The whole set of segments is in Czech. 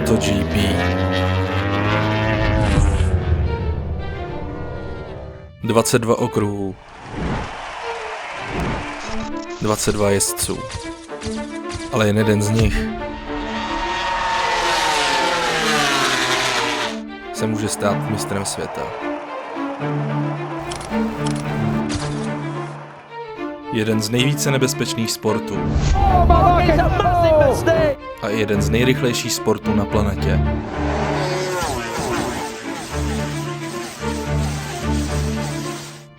MotoGP. Dvacet okruhů, 22 jezdců, ale jen jeden z nich se může stát mistrem světa. Jeden z nejvíce nebezpečných sportů a jeden z nejrychlejších sportů na planetě.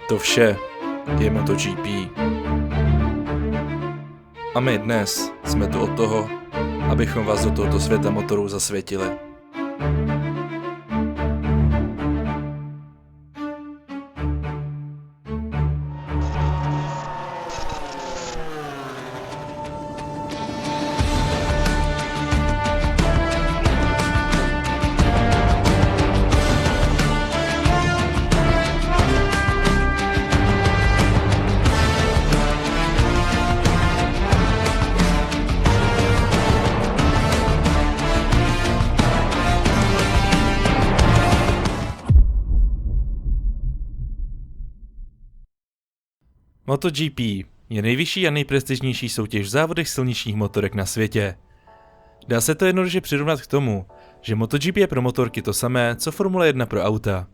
To vše je MotoGP. A my dnes jsme tu od toho, abychom vás do tohoto světa motorů zasvětili. MotoGP je nejvyšší a nejprestižnější soutěž v závodech silničních motorek na světě. Dá se to jednoduše přirovnat k tomu, že MotoGP je pro motorky to samé, co Formule 1 pro auta.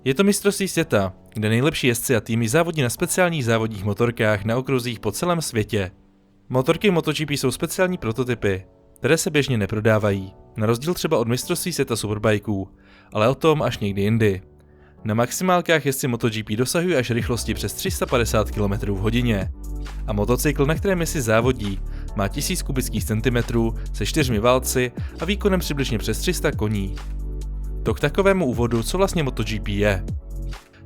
Je to mistrovství světa, kde nejlepší jezdci a týmy závodí na speciálních závodních motorkách na okruzích po celém světě. Motorky MotoGP jsou speciální prototypy, které se běžně neprodávají, na rozdíl třeba od mistrovství světa superbajků, ale o tom až někdy jindy. Na maximálkách jezdci MotoGP dosahují až rychlosti přes 350 km/h. A motocykl, na kterém si závodí, má 1000 kubických centimetrů se 4 válci a výkonem přibližně přes 300 koní. To k takovému úvodu, co vlastně MotoGP je.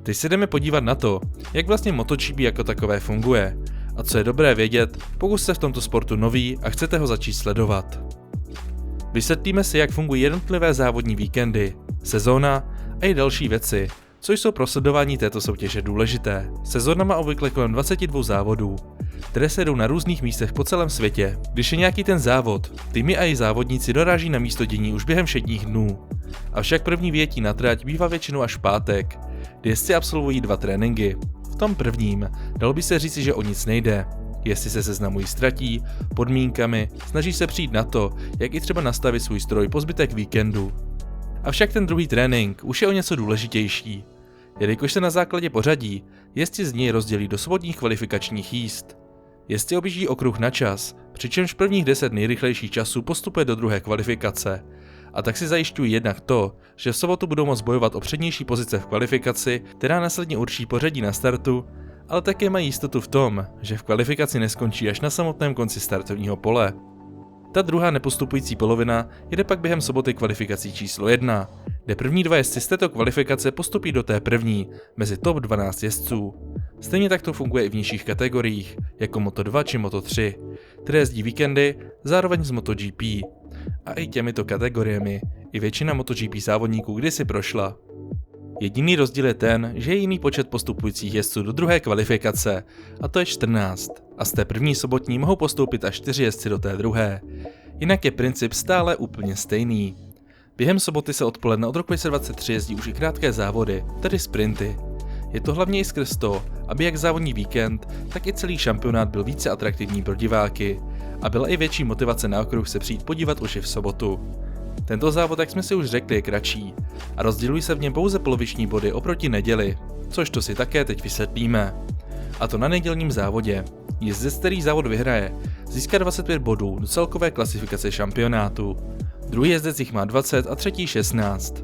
Teď se jdeme podívat na to, jak vlastně MotoGP jako takové funguje a co je dobré vědět, pokud jste v tomto sportu noví a chcete ho začít sledovat. Vysvětlíme si, jak fungují jednotlivé závodní víkendy, sezóna a i další věci, co jsou pro sledování této soutěže důležité. Sezóna má obvykle kolem 22 závodů, které se jdou na různých místech po celém světě. Když je nějaký ten závod, týmy a její závodníci doráží na místo dění už během všedních dnů. Avšak první vyjetí na trať bývá většinou až v pátek, kdy jezdci absolvují 2 tréninky. V tom prvním dalo by se říci, že o nic nejde. Jezdci se seznamují s tratí, podmínkami, snaží se přijít na to, jak i třeba nastavit svůj stroj po zbytek víkendu. Avšak ten druhý trénink už je o něco důležitější, jelikož se na základě pořadí jezdci z něj rozdělí do svobodných kvalifikačních jízd. Jezdci objíždí okruh na čas, přičemž prvních 10 nejrychlejších časů postupuje do druhé kvalifikace. A tak si zajišťují jednak to, že v sobotu budou moct bojovat o přednější pozice v kvalifikaci, která následně určí pořadí na startu, ale také mají jistotu v tom, že v kvalifikaci neskončí až na samotném konci startovního pole. Ta druhá nepostupující polovina jede pak během soboty kvalifikací číslo 1, kde první 2 jezdci z této kvalifikace postupí do té první, mezi top 12 jezdců. Stejně tak to funguje i v nižších kategoriích, jako Moto2 či Moto3, které jezdí víkendy zároveň s MotoGP. A i těmito kategoriemi i většina MotoGP závodníků kdysi prošla. Jediný rozdíl je ten, že je jiný počet postupujících jezdců do druhé kvalifikace, a to je 14, a z té první sobotní mohou postoupit až 4 jezdci do té druhé. Jinak je princip stále úplně stejný. Během soboty se odpoledne od roku 2023 jezdí už i krátké závody, tedy sprinty. Je to hlavně i skrz to, aby jak závodní víkend, tak i celý šampionát byl více atraktivní pro diváky a byla i větší motivace na okruh se přijít podívat už i v sobotu. Tento závod, jak jsme si už řekli, je kratší a rozdělují se v něm pouze poloviční body oproti neděli, což to si také teď vysvětlíme. A to na nedělním závodě. Jezdec, který závod vyhraje, získá 25 bodů do celkové klasifikace šampionátu. Druhý jezdec jich má 20 a třetí 16.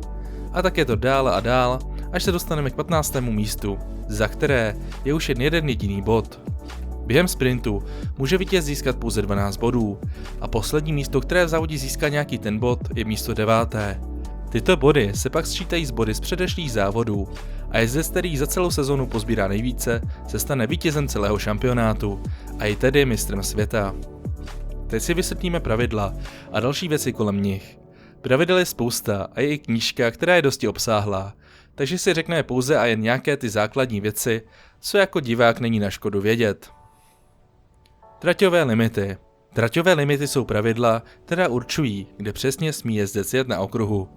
A také to dál a dál, až se dostaneme k 15. místu, za které je už jen jeden jediný bod. Během sprintu může vítěz získat pouze 12 bodů a poslední místo, které v závodě získá nějaký ten bod, je místo 9. Tyto body se pak sčítají z body z předešlých závodů a jezdec, který za celou sezonu pozbírá nejvíce, se stane vítězem celého šampionátu a je tedy mistrem světa. Teď si vysvětlíme pravidla a další věci kolem nich. Pravidel je spousta a je i knížka, která je dosti obsáhlá, takže si řekneme pouze a jen nějaké ty základní věci, co jako divák není na škodu vědět. Traťové limity. Traťové limity jsou pravidla, která určují, kde přesně smí jezdec jet na okruhu.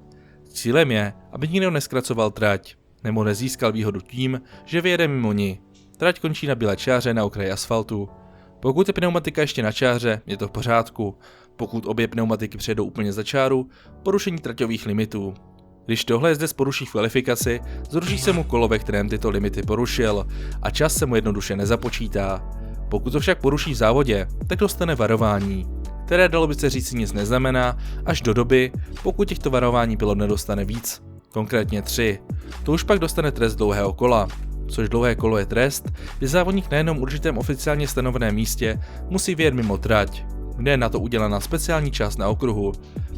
Cílem je, aby nikdo neskracoval trať, nebo nezískal výhodu tím, že vyjede mimo ní. Trať končí na bílé čáře na okraji asfaltu. Pokud je pneumatika ještě na čáře, je to v pořádku. Pokud obě pneumatiky přejdou úplně za čáru, porušení traťových limitů. Když tohle jezdec poruší v kvalifikaci, zruší se mu kolo, ve kterém tyto limity porušil a čas se mu jednoduše nezapočítá. Pokud to však poruší v závodě, tak dostane varování, které dalo by se říct nic neznamená až do doby, pokud těchto varování pilot nedostane víc, konkrétně 3. To už pak dostane trest dlouhého kola. Což dlouhé kolo je trest, kdy závodník na jednom určitém oficiálně stanoveném místě musí vyjet mimo trať, kde je na to udělaná speciální část na okruhu.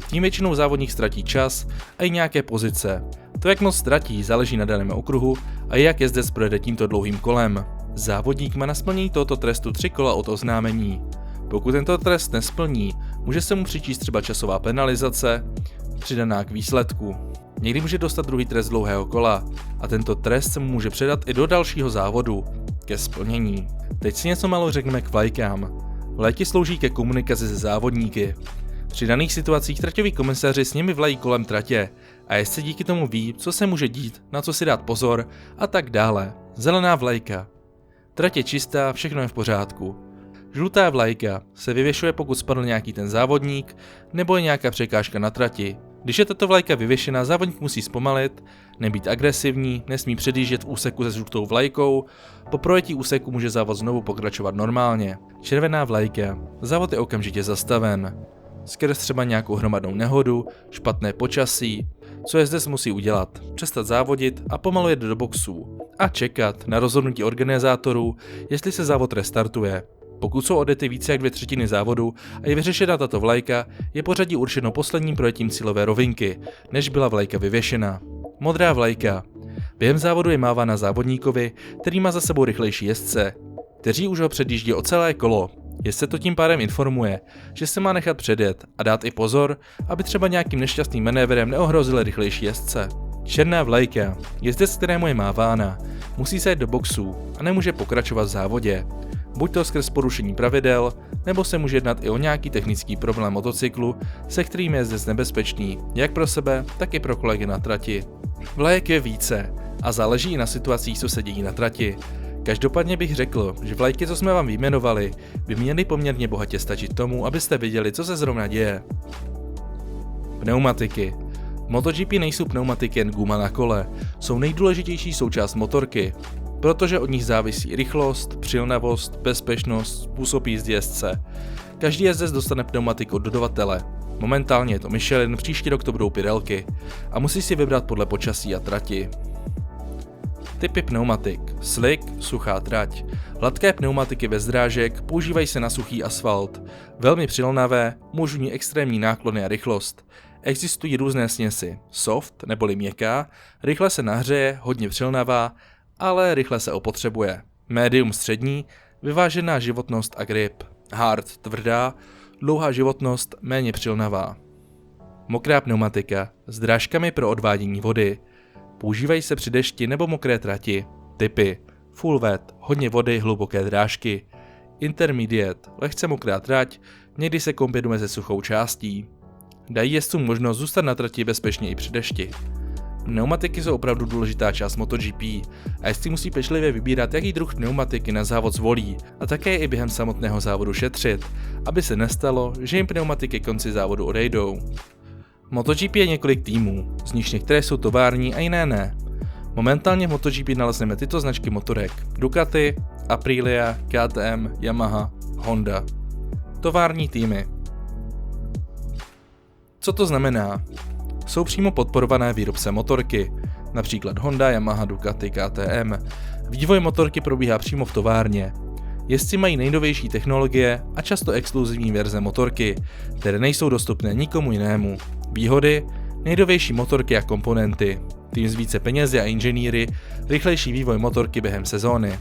Tím většinou závodník ztratí čas a i nějaké pozice. To, jak moc ztratí, záleží na daném okruhu a jak jezdec projede tímto dlouhým kolem. Závodník má na splnění tohoto trestu 3 kola od oznámení. Pokud tento trest nesplní, může se mu přičíst třeba časová penalizace, přidaná k výsledku. Někdy může dostat druhý trest dlouhého kola a tento trest se mu může předat i do dalšího závodu ke splnění. Teď si něco málo řekneme k vlajkám. Vlajky slouží ke komunikaci se závodníky. Při daných situacích traťoví komisaři s nimi vlají kolem tratě a jezdci díky tomu ví, co se může dít, na co si dát pozor a tak dále. Zelená vlajka. Trať je čistá, všechno je v pořádku. Žlutá vlajka se vyvěšuje, pokud spadl nějaký ten závodník nebo je nějaká překážka na trati. Když je tato vlajka vyvěšená, závodník musí zpomalit, nebýt agresivní, nesmí předjíždět v úseku se žlutou vlajkou, po projetí úseku může závod znovu pokračovat normálně. Červená vlajka, závod je okamžitě zastaven. Skrz třeba nějakou hromadnou nehodu, špatné počasí, co jezdec musí udělat? Přestat závodit a pomalu jet do boxů a čekat na rozhodnutí organizátorů, jestli se závod restartuje. Pokud jsou odjety více jak 2/3 závodu a je vyřešena tato vlajka, je pořadí určeno posledním projetím cílové rovinky, než byla vlajka vyvěšena. Modrá vlajka. Během závodu je mávána závodníkovi, který má za sebou rychlejší jezdce, kteří už ho předjíždí o celé kolo. Jezdce to tím pádem informuje, že se má nechat předjet a dát i pozor, aby třeba nějakým nešťastným manévrem neohrozil rychlejší jezdce. Černá vlajka. Jezdec, kterému je mávána, musí se jít do boxů a nemůže pokračovat v závodě. Buď to skrz porušení pravidel, nebo se může jednat i o nějaký technický problém motocyklu, se kterým je jezdec nebezpečný, jak pro sebe, tak i pro kolegy na trati. Vlajek je více a záleží i na situacích, co se dějí na trati. Každopádně bych řekl, že vlajky, co jsme vám vyjmenovali, by měly poměrně bohatě stačit tomu, abyste viděli, co se zrovna děje. Pneumatiky. V MotoGP nejsou pneumatiky jen guma na kole, jsou nejdůležitější součást motorky, protože od nich závisí rychlost, přilnavost, bezpečnost, způsob jízdy jezdce. Každý jezdec dostane pneumatiku od dodavatele. Momentálně je to Michelin, příští rok to budou Pirelky a musí si vybrat podle počasí a trati. Typy pneumatik. Slick, suchá trať. Hladké pneumatiky bez drážek používají se na suchý asfalt. Velmi přilnavé, můžou extrémní náklony a rychlost. Existují různé směsi. Soft, neboli měkká, rychle se nahřeje, hodně přilnavá, ale rychle se opotřebuje. Medium střední, vyvážená životnost a grip. Hard, tvrdá, dlouhá životnost, méně přilnavá. Mokrá pneumatika, s drážkami pro odvádění vody. Používají se při dešti nebo mokré trati. Typy: full wet, hodně vody, hluboké drážky. Intermediate, lehce mokrá trať, někdy se kombinuje se suchou částí. Dají jezdcům možnost zůstat na trati bezpečně i při dešti. Pneumatiky jsou opravdu důležitá část MotoGP a jezdci musí pečlivě vybírat, jaký druh pneumatiky na závod zvolí a také i během samotného závodu šetřit, aby se nestalo, že jim pneumatiky konci závodu odejdou. V MotoGP je několik týmů, z nich některé jsou tovární a jiné ne. Momentálně v MotoGP nalezneme tyto značky motorek: Ducati, Aprilia, KTM, Yamaha, Honda. Tovární týmy. Co to znamená? Jsou přímo podporované výrobce motorky, například Honda, Yamaha, Ducati, KTM. Vývoj motorky probíhá přímo v továrně. Jezdci mají nejnovější technologie a často exkluzivní verze motorky, které nejsou dostupné nikomu jinému. Výhody: nejnovější motorky a komponenty, tým s více penězi a inženýry, rychlejší vývoj motorky během sezóny.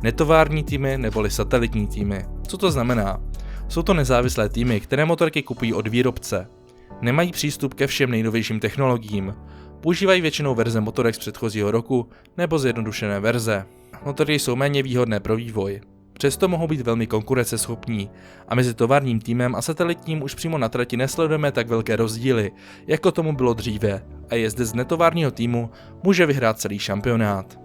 Netovární týmy neboli satelitní týmy. Co to znamená? Jsou to nezávislé týmy, které motorky kupují od výrobce. Nemají přístup ke všem nejnovějším technologiím. Používají většinou verze motorek z předchozího roku nebo zjednodušené verze. Motory jsou méně výhodné pro vývoj. Přesto mohou být velmi konkurenceschopní a mezi továrním týmem a satelitním už přímo na trati nesledujeme tak velké rozdíly, jako tomu bylo dříve, a jezdec z netovárního týmu může vyhrát celý šampionát.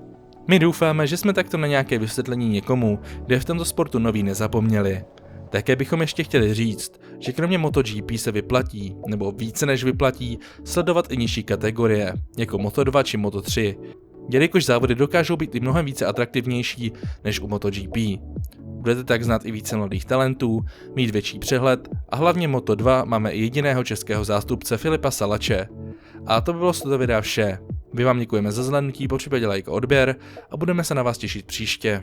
My doufáme, že jsme takto na nějaké vysvětlení někomu, kde v tomto sportu nový nezapomněli. Také bychom ještě chtěli říct, že kromě MotoGP se vyplatí, nebo více než vyplatí, sledovat i nižší kategorie, jako Moto2 či Moto3, jelikož závody dokážou být i mnohem více atraktivnější než u MotoGP. Budete tak znát i více mladých talentů, mít větší přehled a hlavně Moto2 máme i jediného českého zástupce Filipa Salače. A to by bylo z tohoto videa vše. My vám děkujeme za zhlédnutí, popřípadě like a odběr a budeme se na vás těšit příště.